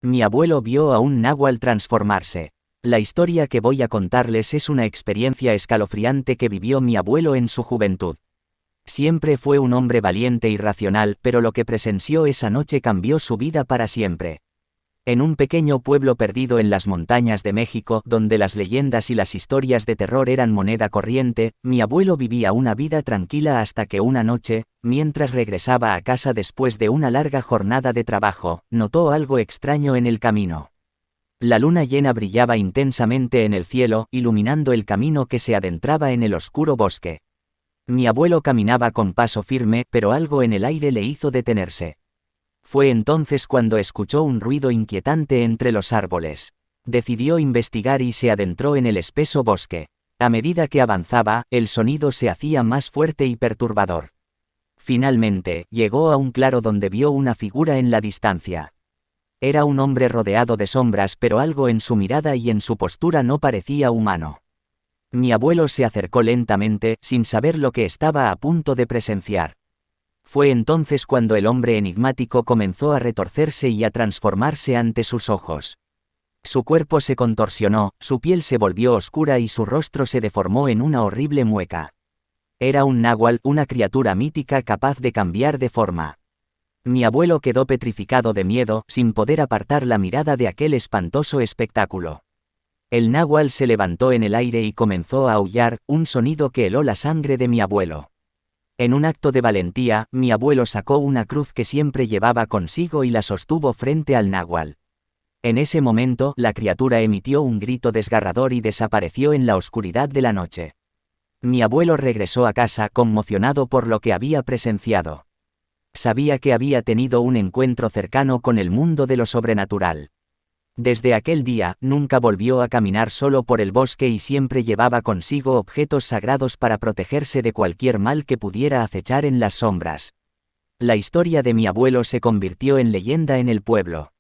Mi abuelo vio a un náhuatl transformarse. La historia que voy a contarles es una experiencia escalofriante que vivió mi abuelo en su juventud. Siempre fue un hombre valiente y racional, pero lo que presenció esa noche cambió su vida para siempre. En un pequeño pueblo perdido en las montañas de México, donde las leyendas y las historias de terror eran moneda corriente, mi abuelo vivía una vida tranquila hasta que una noche, mientras regresaba a casa después de una larga jornada de trabajo, notó algo extraño en el camino. La luna llena brillaba intensamente en el cielo, iluminando el camino que se adentraba en el oscuro bosque. Mi abuelo caminaba con paso firme, pero algo en el aire le hizo detenerse. Fue entonces cuando escuchó un ruido inquietante entre los árboles. Decidió investigar y se adentró en el espeso bosque. A medida que avanzaba, el sonido se hacía más fuerte y perturbador. Finalmente, llegó a un claro donde vio una figura en la distancia. Era un hombre rodeado de sombras, pero algo en su mirada y en su postura no parecía humano. Mi abuelo se acercó lentamente, sin saber lo que estaba a punto de presenciar. Fue entonces cuando el hombre enigmático comenzó a retorcerse y a transformarse ante sus ojos. Su cuerpo se contorsionó, su piel se volvió oscura y su rostro se deformó en una horrible mueca. Era un náhuatl, una criatura mítica capaz de cambiar de forma. Mi abuelo quedó petrificado de miedo, sin poder apartar la mirada de aquel espantoso espectáculo. El náhuatl se levantó en el aire y comenzó a aullar, un sonido que heló la sangre de mi abuelo. En un acto de valentía, mi abuelo sacó una cruz que siempre llevaba consigo y la sostuvo frente al náhuatl. En ese momento, la criatura emitió un grito desgarrador y desapareció en la oscuridad de la noche. Mi abuelo regresó a casa conmocionado por lo que había presenciado. Sabía que había tenido un encuentro cercano con el mundo de lo sobrenatural. Desde aquel día, nunca volvió a caminar solo por el bosque y siempre llevaba consigo objetos sagrados para protegerse de cualquier mal que pudiera acechar en las sombras. La historia de mi abuelo se convirtió en leyenda en el pueblo.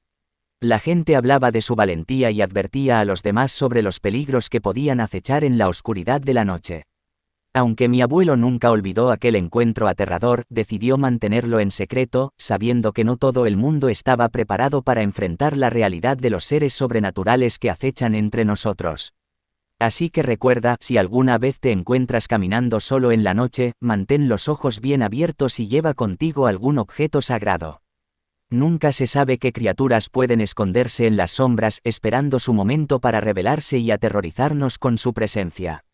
La gente hablaba de su valentía y advertía a los demás sobre los peligros que podían acechar en la oscuridad de la noche. Aunque mi abuelo nunca olvidó aquel encuentro aterrador, decidió mantenerlo en secreto, sabiendo que no todo el mundo estaba preparado para enfrentar la realidad de los seres sobrenaturales que acechan entre nosotros. Así que recuerda, si alguna vez te encuentras caminando solo en la noche, mantén los ojos bien abiertos y lleva contigo algún objeto sagrado. Nunca se sabe qué criaturas pueden esconderse en las sombras, esperando su momento para revelarse y aterrorizarnos con su presencia.